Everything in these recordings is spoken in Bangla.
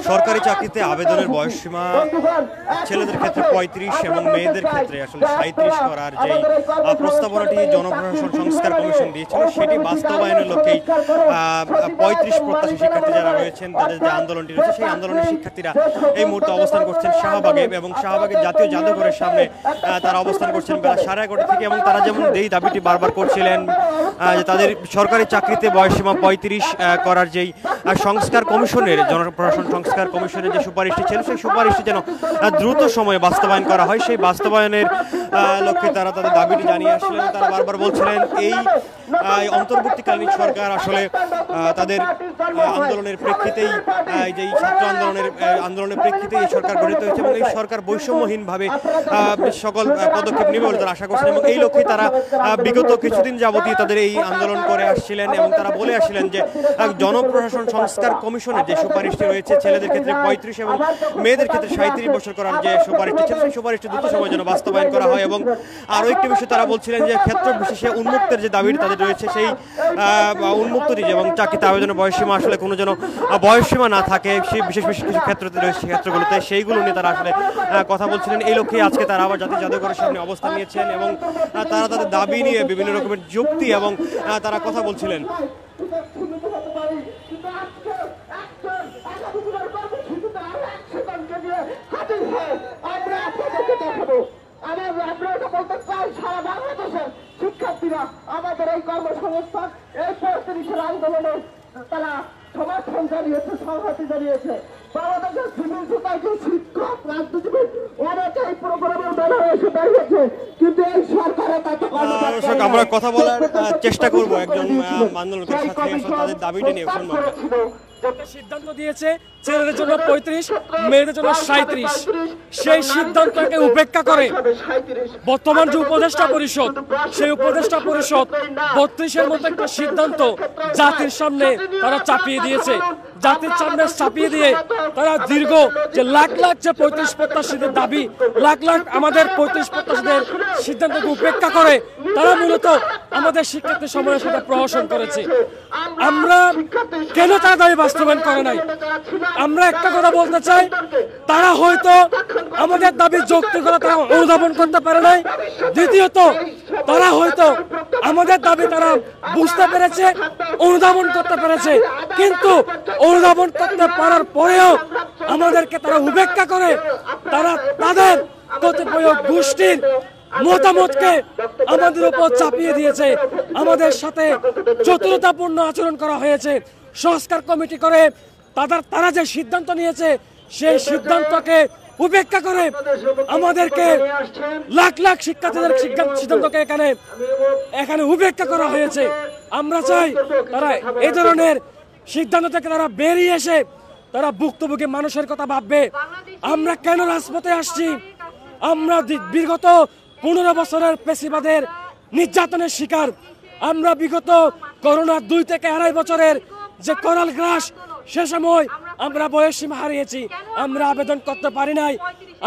সরকারি চাকরিতে আবেদনের বয়সসীমা ছেলেদের ক্ষেত্রে ৩৫ এবং মেয়েদের ক্ষেত্রে আসলে ৩৭ করার যেই প্রস্তাবনাটি জনপ্রশাসন সংস্কার কমিশন দিয়েছিল সেটি বাস্তবায়নের লক্ষ্যেই ৩৫ প্রত্যাশী শিক্ষার্থী যারা রয়েছেন তাদের যে আন্দোলনটি রয়েছে সেই আন্দোলনের শিক্ষার্থীরা এই মুহূর্তে অবস্থান করছেন শাহবাগে এবং শাহবাগের জাতীয় জাদুঘরের সামনে তারা অবস্থান করছেন বেলা 11:30 থেকে এবং তারা যেমন এই দাবিটি বারবার করছিলেন যে তাদের সরকারি চাকরিতে বয়সসীমা ৩৫ করার যেই সংস্কার কমিশনের জনপ্রশাসন সংস্কার কমিশনের যে সুপারিশটি ছিল সেই সুপারিশটি যেন দ্রুত সময়ে বাস্তবায়ন করা হয় সেই বাস্তবায়নের লক্ষ্যে তারা তাদের দাবিটি জানিয়ে আসছিলেন। তারা বারবার বলছিলেন এই অন্তর্বর্তীকালীন সরকার আসলে তাদের আন্দোলনের প্রেক্ষিতেই যেই ছাত্র আন্দোলনের প্রেক্ষিতেই এই সরকার গঠিত হয়েছে এবং এই সরকার বৈষম্যহীনভাবে সকল পদক্ষেপ নেবে বলে তারা আশা করছেন এবং এই লক্ষ্যে তারা বিগত কিছুদিন যাবতীয় তাদের এই আন্দোলন করে আসছিলেন এবং তারা বলে আসছিলেন যে জনপ্রশাসন সংস্কার কমিশনের যে সুপারিশটি রয়েছে ছেলেদের ক্ষেত্রে ৩৫ এবং মেয়েদের ক্ষেত্রে ৩৭ বছর করার যে সুপারিশটি ছিল সেই সুপারিশটি দ্রুত সময় যেন বাস্তবায়ন করা হয় এবং আরও একটি বিষয় তারা বলছিলেন যে ক্ষেত্র বিশেষে উন্মুক্তের যে দাবিটি তাদের রয়েছে সেই উন্মুক্তটি এবং চাকরিতে আবেদনের বয়সসীমা আসলে কোনো যেন বয়সসীমা না থাকে সেই বিশেষ বিশেষ কিছু ক্ষেত্রতে রয়েছে ক্ষেত্রগুলোতে সেইগুলো নিয়ে তারা আসলে কথা বলছিলেন। এই লক্ষ্যে আজকে তারা আবার জাতীয় জাদুঘরের সামনে অবস্থান নিয়েছেন এবং তারা তাদের দাবি নিয়ে বিভিন্ন রকমের যুক্তি এবং তারা কথা বলছিলেন। শিক্ষার্থীরা আমাদের এই কর্মসংস্থান এই ৩৫ আন্দোলনে তারা সমর্থন জানিয়েছে, সংহতি জানিয়েছে। বাংলাদেশের সিভিল সোসাইটি শিক্ষক রাজনীতিবিদ অনেকেই প্রোগ্রামে এসে দাঁড়িয়েছে কিন্তু এই সরকারের আমরা কথা বলার চেষ্টা করবো একজন আন্দোলনের সাথে তাদের দাবিটা নিয়ে সিদ্ধান্ত দিয়েছে ছেলেদের জন্য ৩৫ মেয়েদের জন্য ৩৭ সেই সিদ্ধান্তকে উপেক্ষা করে বর্তমান যে উপদেষ্টা পরিষদ সেই উপদেষ্টা পরিষদ ৩২-এর মতো একটা সিদ্ধান্ত জাতির সামনে তারা চাপিয়ে দিয়েছে। জাতির সামনে চাপিয়ে দিয়ে তারা দীর্ঘ যে লাখ লাখ যে ৩৫ প্রত্যাশীদের দাবি লাখ লাখ আমাদের ৩৫ প্রত্যাশীদের সিদ্ধান্তকে উপেক্ষা করে তারা মূলত আমাদের শিক্ষার্থী সমাজের সাথে প্রহসন করেছে। আমরা কেন তারা দাবি বাস্তবায়ন করে নাই? আমরা একটা কথা বলতে চাই, তারা হয়তো আমাদের দাবি যৌক্তিকতা তারা অনুধাবন করতে পারে নাই। দ্বিতীয়ত তারা হয়তো আমাদের দাবি তারা বুঝতে পেরেছে, অনুধাবন করতে পেরেছে, কিন্তু অনুধাবন করতে পারার পরেও আমাদেরকে তারা উপেক্ষা করে তারা তাদের কতিপয় গোষ্ঠীর মতামতকে আমাদের উপর চাপিয়ে দিয়েছে। আমাদের সাথে চতুরতাপূর্ণ আচরণ করা হয়েছে। সংস্কার কমিটি করে তারা যে সিদ্ধান্ত নিয়েছে সেই সিদ্ধান্তকে উপেক্ষা করে আমাদেরকে লাখ লাখ শিক্ষার্থীদের সিদ্ধান্তকে এখানে উপেক্ষা করা হয়েছে। আমরা চাই তারা এই ধরনের সিদ্ধান্ত থেকে তারা বেরিয়ে এসে তারা ভুক্তভোগী মানুষের কথা ভাববে। আমরা কেন রাজপথে আসছি? আমরা বিগত ১৫ বছরের পেশিবাদের নির্যাতনের শিকার। আমরা বিগত করোনার ২ থেকে ২.৫ বছরের যে করাল গ্রাস সে সময় আমরা বয়সসীমা হারিয়েছি, আমরা আবেদন করতে পারি নাই।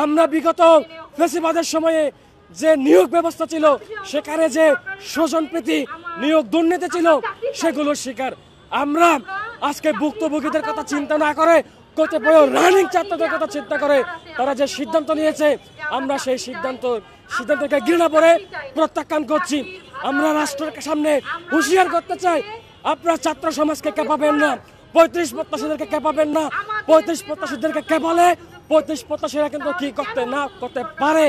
আমরা বিগত পেশিবাদের সময়ে যে নিয়োগ ব্যবস্থা ছিল সেখানে যে স্বজনপ্রীতি নিয়োগ দুর্নীতি ছিল সেগুলোর শিকার। আমরা আজকে ভুক্তভোগীদের কথা চিন্তা না করে কতিপয় রানিং ছাত্রদের কথা চিন্তা করে তারা যে সিদ্ধান্ত নিয়েছে আমরা সেই সিদ্ধান্তকে ঘৃণা করে প্রত্যাখ্যান করছি। আমরা রাষ্ট্রের সামনে হুঁশিয়ার করতে চাই, আপনারা ছাত্র সমাজকে খেপাবেন না, ৩৫ প্রত্যাশীদেরকে খেপাবেন না। ৩৫ প্রত্যাশীদেরকে খেপালে ৩৫ প্রত্যাশীরা কিন্তু কি করতে পারে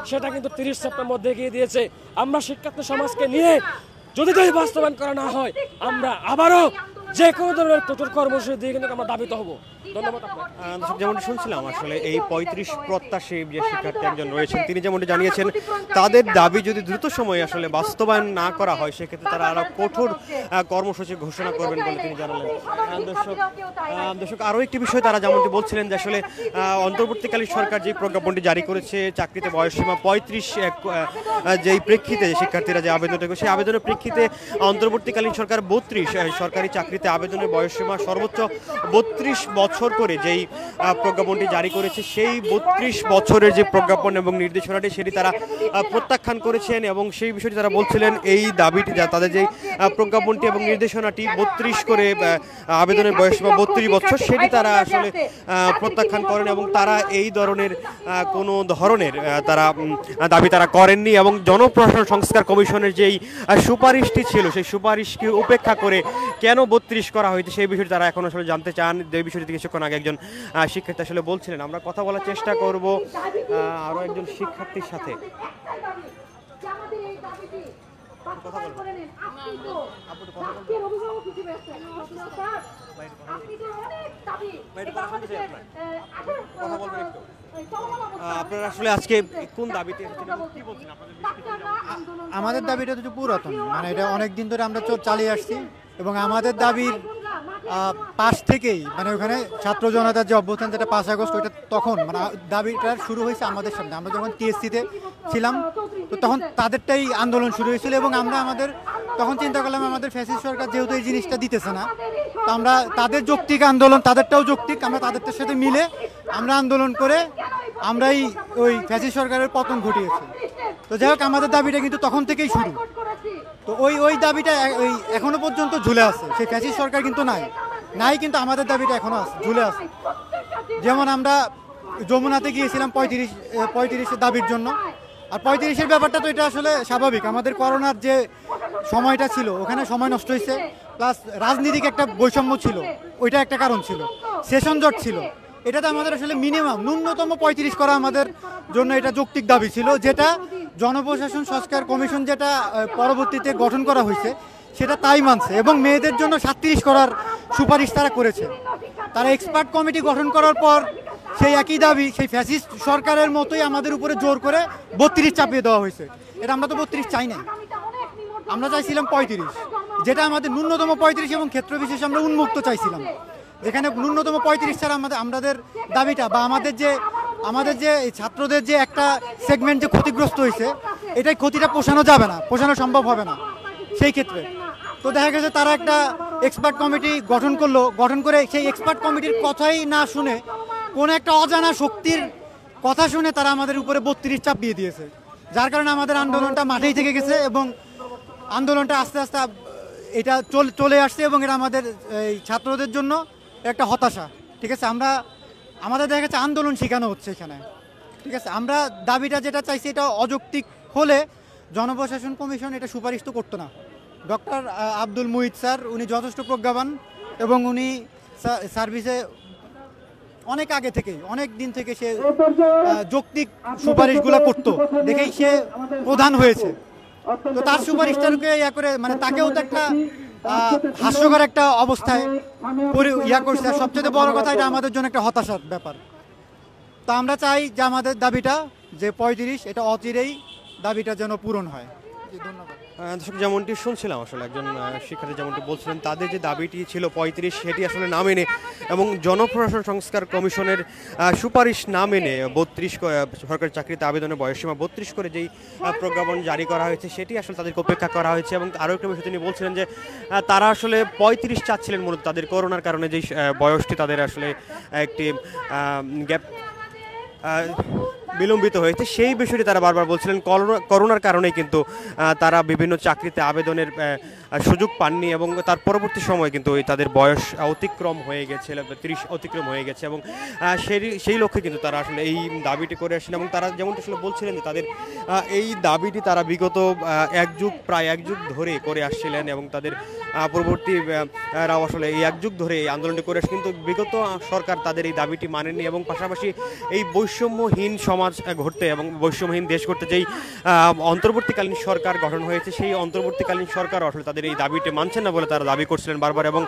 সেটা কিন্তু ৩০ সেপ্টেম্বর দেখিয়ে দিয়েছে। আমরা শিক্ষার্থী সমাজকে নিয়ে যদি বাস্তবায়ন করা না হয় আমরা আবারও যে কোনো ধরনের কঠোর কর্মসূচি দিয়ে কিন্তু আমরা দাবিত হব। ধন্যবাদ। যেমনটি শুনছিলাম আসলে এই ৩৫ প্রত্যাশী যে শিক্ষার্থী একজন রয়েছেন তিনি যেমনটি জানিয়েছেন তাদের দাবি যদি দ্রুত সময়ে আসলে বাস্তবায়ন না করা হয় সেক্ষেত্রে তারা আরো কঠোর কর্মসূচি ঘোষণা করবেন বলে তিনি জানালেন। দর্শক আরও একটি বিষয় তারা যেমনটি বলছিলেন যে আসলে অন্তর্বর্তীকালীন সরকার যে প্রজ্ঞাপনটি জারি করেছে চাকরিতে বয়সসীমা ৩৫ যেই প্রেক্ষিতে শিক্ষার্থীরা যে আবেদনটা করে সেই আবেদনের প্রেক্ষিতে অন্তর্বর্তীকালীন সরকার ৩২ সরকারি চাকরিতে আবেদনের বয়সসীমা সর্বোচ্চ ৩২ বছর বছর করে যেই প্রজ্ঞাপনটি জারি করেছে সেই 32 বছরের যে প্রজ্ঞাপন এবং নির্দেশনাটি সেটি তারা প্রত্যাখ্যান করেছেন এবং সেই বিষয়টি তারা বলছিলেন এই দাবিটি তাদের যেই প্রজ্ঞাপনটি এবং নির্দেশনাটি 32 করে আবেদনের বয়স বা 32 বছর সেটি তারা আসলে প্রত্যাখ্যান করেন এবং তারা এই ধরনের কোনো ধরনের তারা দাবি তারা করেননি এবং জনপ্রশাসন সংস্কার কমিশনের যেই সুপারিশটি ছিল সেই সুপারিশকে উপেক্ষা করে কেন 32 করা হয়েছে সেই বিষয়টি তারা এখন আসলে জানতে চান। যে বিষয়টি কিছুক্ষণ আগে একজন শিক্ষার্থী আসলে বলছিলেন। আমরা কথা বলার চেষ্টা করব আরো একজন শিক্ষার্থীর সাথে। আপনারা আসলে আজকে কোন দাবিতে এসেছেন কি বলছেন আপনাদের? আমাদের দাবিটা তো পুরাতন, মানে এটা অনেক দিন ধরে আমরা চালিয়ে আসছি এবং আমাদের দাবির পাশ থেকেই মানে ওখানে ছাত্র জনতার যে অভ্যুত্থান যেটা 5 আগস্ট ওইটা তখন মানে দাবিটা শুরু হয়েছে আমাদের সামনে। আমরা যখন টিএসসিতে ছিলাম তো তখন তাদেরটাই আন্দোলন শুরু হয়েছিল এবং আমরা তখন চিন্তা করলাম আমাদের ফ্যাসিস্ট সরকার যেহেতু এই জিনিসটা দিতেছে না তো আমরা তাদের যৌক্তিক আন্দোলন, তাদেরটাও যৌক্তিক, আমরা তাদেরটার সাথে মিলে আমরা আন্দোলন করে আমরাই ওই ফ্যাসিস্ট সরকারের পতন ঘটিয়েছি। তো যাই হোক আমাদের দাবিটা কিন্তু তখন থেকেই শুরু। তো ওই দাবিটা এখনো পর্যন্ত ঝুলে আছে। সেই ফ্যাসিস্ট সরকার কিন্তু নাই কিন্তু আমাদের দাবিটা এখনো আছে, ঝুলে আছে। যেমন আমরা যমুনাতে গিয়েছিলাম 35 দাবির জন্য। আর 35-এর ব্যাপারটা তো এটা আসলে স্বাভাবিক, আমাদের করোনার যে সময়টা ছিল ওখানে সময় নষ্ট হয়েছে, প্লাস রাজনীতিক একটা বৈষম্য ছিল, ওইটা একটা কারণ ছিল, সেশন জট ছিল। এটাতে আমাদের আসলে মিনিমাম ন্যূনতম 35 করা আমাদের জন্য এটা যৌক্তিক দাবি ছিল, যেটা জনপ্রশাসন সংস্কার কমিশন যেটা পরবর্তীতে গঠন করা হয়েছে সেটা তাই মানছে এবং মেয়েদের জন্য 37 করার সুপারিশ তারা করেছে। তারা এক্সপার্ট কমিটি গঠন করার পর সেই একই দাবি সেই ফ্যাসিস্ট সরকারের মতোই আমাদের উপরে জোর করে 32 চাপিয়ে দেওয়া হয়েছে। এটা আমরা তো 32 চাই না, আমরা চাইছিলাম 35, যেটা আমাদের ন্যূনতম 35 এবং ক্ষেত্র বিশেষে আমরা উন্মুক্ত চাইছিলাম, যেখানে ন্যূনতম 35 ছাড়া আমাদের দাবিটা বা আমাদের যে ছাত্রদের যে একটা সেগমেন্ট যে ক্ষতিগ্রস্ত হয়েছে এটাই ক্ষতিটা পোষানো যাবে না, পোষানো সম্ভব হবে না সেই ক্ষেত্রে। তো দেখা গেছে তারা একটা এক্সপার্ট কমিটি গঠন করে সেই এক্সপার্ট কমিটির কথাই না শুনে কোন একটা অজানা শক্তির কথা শুনে তারা আমাদের উপরে 32 চাপিয়ে দিয়েছে, যার কারণে আমাদের আন্দোলনটা মাঠেই থেকে গেছে এবং আন্দোলনটা আস্তে আস্তে এটা চলে আসছে এবং এটা আমাদের এই ছাত্রদের জন্য একটা হতাশা। ঠিক আছে, আমাদের দেখা যাচ্ছে আন্দোলন শেখানো হচ্ছে এখানে। ঠিক আছে, আমরা দাবিটা যেটা চাইছি এটা অযৌক্তিক হলে জনপ্রশাসন কমিশন এটা সুপারিশ তো করতো না। ডক্টর আব্দুল মুহিত স্যার উনি যথেষ্ট প্রজ্ঞাবান এবং উনি সার্ভিসে অনেক আগে থেকেই অনেক দিন থেকে সে যৌক্তিক সুপারিশগুলো করতো দেখেই সে প্রধান হয়েছে। তো তার সুপারিশটাকে করে মানে তাকেও তো একটা হাস্যকর একটা অবস্থায় করছে। সবচেয়ে বড় কথা এটা আমাদের জন্য একটা হতাশার ব্যাপার। তো আমরা চাই যে আমাদের দাবিটা যে 35 এটা অচিরেই দাবিটা যেন পূরণ হয়। ধন্যবাদ। দর্শক, যেমনটি শুনছিলাম আসলে একজন শিক্ষার্থী যেমনটি বলছিলেন তাদের যে দাবিটি ছিল 35 সেটি আসলে না মেনে এবং জনপ্রশাসন সংস্কার কমিশনের সুপারিশ না মেনে 32 সরকারি চাকরিতে আবেদনের বয়সসীমা 32 করে যেই প্রজ্ঞাপন জারি করা হয়েছে সেটি আসলে তাদেরকে উপেক্ষা করা হয়েছে। এবং আরও একটা বিষয় তিনি বলছিলেন যে তারা আসলে 35 চাচ্ছিলেন মূলত তাদের করোনার কারণে যেই বয়সটি তাদের আসলে একটি গ্যাপ বিলম্বিত হয়েছে সেই বিষয়টি তারা বারবার বলছিলেন। করোনার কারণেই কিন্তু তারা বিভিন্ন চাকরিতে আবেদনের সুযোগ পাননি এবং তার পরবর্তী সময় কিন্তু তাদের বয়স অতিক্রম হয়ে গেছে, 30 অতিক্রম হয়ে গেছে এবং সেই লক্ষ্যে কিন্তু তারা আসলে এই দাবিটি করে আসেন। এবং তারা যেমনটি আসলে বলছিলেন যে তাদের এই দাবিটি তারা বিগত প্রায় এক যুগ ধরে করে আসছিলেন এবং তাদের পরবর্তীরাও আসলে এই এক যুগ ধরে এই আন্দোলনটি করে আসছে, কিন্তু বিগত সরকার তাদের এই দাবিটি মানেনি এবং পাশাপাশি এই বৈষম্যহীন সমাজ ঘটতে এবং বৈষম্যহীন দেশ করতে যেই অন্তর্বর্তীকালীন সরকার গঠন হয়েছে সেই অন্তর্বর্তীকালীন সরকার আসলে তাদের এই দাবিটি মানছেন না বলে তারা দাবি করছিলেন বারবার। এবং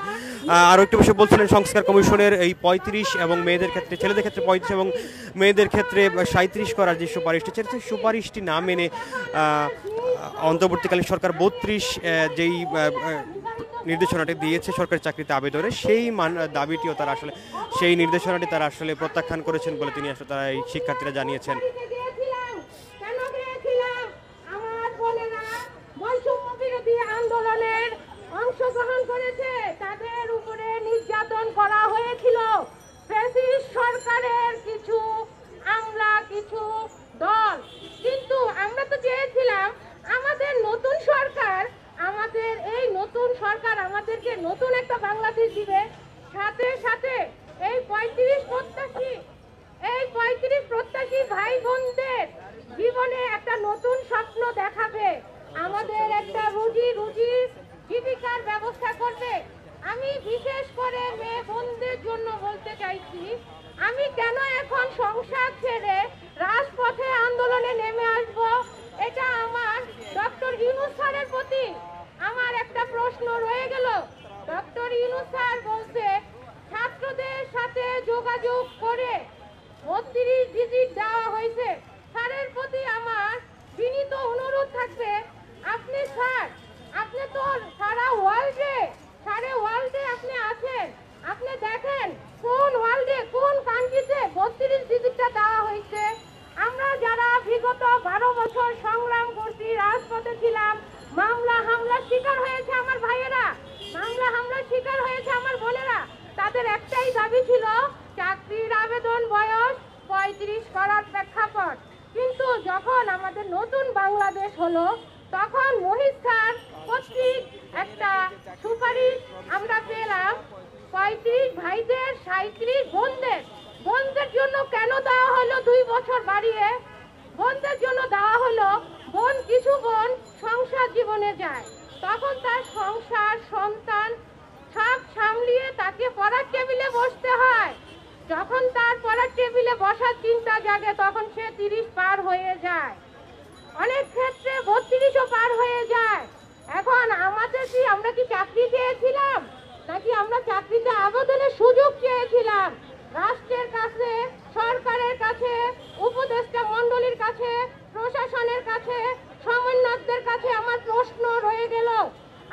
আরও একটু বিষয় বলছিলেন সংস্কার কমিশনের এই 35 এবং মেয়েদের ক্ষেত্রে ছেলেদের ক্ষেত্রে 35 এবং মেয়েদের ক্ষেত্রে 37 করার যে সুপারিশটি সেই সুপারিশটি না মেনে অন্তর্বর্তীকালীন সরকার 32 যেই নির্দেশনাটি দিয়েছে সরকারি চাকরিতে আবেদনের সেই দাবিটিও তারা আসলে সেই নির্দেশনাটি তারা আসলে প্রত্যাখ্যান করেছেন বলে তিনি আসলে তারা এই শিক্ষার্থীরা জানিয়েছেন। অংশগ্রহণ করেছে তাদের উপরে নির্যাতন করা হয়েছিল, বিশেষ করে মেয়ে বোনদের জন্য বলতে চাইছি, আমি কেন এখন সংসার ছেড়ে রাজপথে আন্দোলনে নেমে আসব, এটা আমার ডক্টর ইউনূস স্যারের প্রতি আমার একটা প্রশ্ন রয়ে গেল। ডক্টর ইউনূস স্যার বলছে ছাত্রদের সাথে যোগাযোগ করে 32 ডিজিট দেওয়া হয়েছে। স্যারের প্রতি আমার বিনীত অনুরোধ থাকবে, আপনি স্যার, আপনি তো সারা ওয়ার্ল্ডে আপনি আছেন, আপনি দেখেন কোন ওয়ার্ল্ডে কোন কান্ট্রিতে 32 ডিজিটটা দেওয়া হয়েছে। আমরা যারা বিগত 12 বছর সংগ্রাম করছি, রাজপথে ছিলাম, মামলা হামলার শিকার হয়েছে আমার ভাইয়েরা, মামলা হামলার শিকার হয়েছে আমার বোনেরা, তাদের একটাই দাবি ছিল চাকরির আবেদন বয়স 35 করার প্রেক্ষাপট। কিন্তু যখন আমাদের নতুন বাংলাদেশ হলো, তখন মহিত স্যার কর্তৃক একটা সুপারিশ আমরা পেলাম 35 ভাইদের 37 বোনদের জন্য কেন দেওয়া হলো 2 বছর বাড়িয়ে? বোনদের জন্য দেওয়া হলো, কিছু বোন সংসার জীবনে যায়, তখন তার সংসার সন্তান সব সামলিয়ে তাকে পড়ার টেবিলে বসতে হয়। যখন তার পড়ার টেবিলে বসার চিন্তা জাগে, তখন সে 30 পার হয়ে যায়, অনেক ক্ষেত্রে 32ও পার হয়ে যায়। এখন আমরা কি চাকরি চেয়েছিলাম, নাকি আমরা চাকরিতে আবেদনের সুযোগ চেয়েছিলাম? রাষ্ট্রের কাছে, সরকারের কাছে, উপদেষ্টা মণ্ডলীর কাছে, প্রশাসনের কাছে, সমন্বয়কদের কাছে আমার প্রশ্ন রয়ে গেল,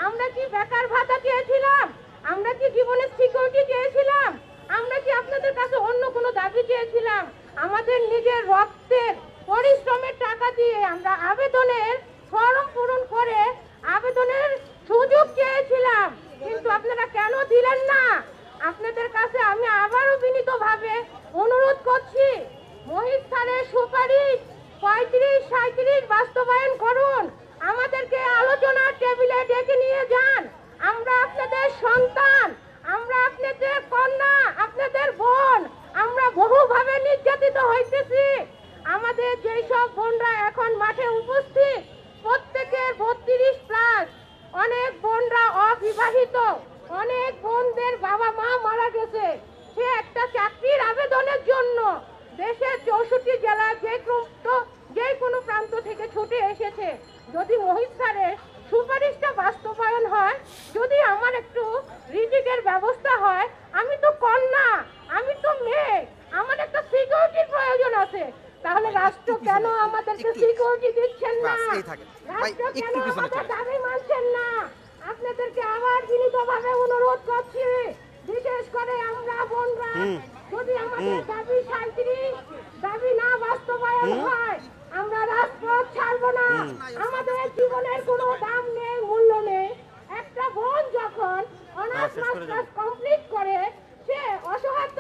আমরা কি বেকার ভাতা চেয়েছিলাম? আমরা কি জীবনের সিকিউরিটি চেয়েছিলাম? আমরা কি আপনাদের কাছে অন্য কোনো দাবি চেয়েছিলাম? আমাদের নিজের রক্তের পরিশ্রমের টাকা দিয়ে আমরা আবেদনের ফর্ম পূরণ করে আবেদনের সুযোগ চেয়েছিলাম, কিন্তু আপনারা কেন দিলেন না? আপনাদের কাছে আমি আবারও বিনীতভাবে অনুরোধ করছি, মহিত স্যারের সুপারিশ 35-37 বাস্তবায়ন করুন, আমাদেরকে আলোচনার টেবিলে ডেকে নিয়ে যান। আমরা আপনাদের সন্তান, আমরা আপনাদের কন্যা, আপনাদের বোন, আমরা বহুভাবে নির্যাতিত হইতেছি। আমাদের যেই সব বোনরা এখন মাঠে উপস্থিত, প্রত্যেকের 32+, অনেক বোনরা অবিবাহিত, অনেক বোনদের বাবা মা মারা গেছে, সে একটা চাকরির আবেদনের জন্য দেশের 64 জেলা যে কোনো প্রান্ত থেকে ছুটে এসেছে। যদি মহিত স্যারের সুপারিশটা বাস্তবায়ন হয়, যদি আমার একটু রিজিকের ব্যবস্থা হয়, আমি তো কন্যা, আমি তো মেয়ে, আমার একটা সিকিউরিটির প্রয়োজন আছে, তাহলে রাষ্ট্র কেন আমাদেরকে সিকিউরিটি দিচ্ছেন না? রাষ্ট্র কেন আমাদের দাবি মানছেন না? আপনাদেরকে আবার বিনীতভাবে অনুরোধ করছি, বিশেষ করে আমরা বোনরা, যদি আমাদের দাবি 37 দাবি না বাস্তবায়ন হয়, আমরা রাজপথ ছাড়বো না। আমাদের জীবনের কোনো দাম নেই, মূল্য নেই। একটা বোন যখন অনার্স মাস্টার্স কমপ্লিট করে, সে অসহায়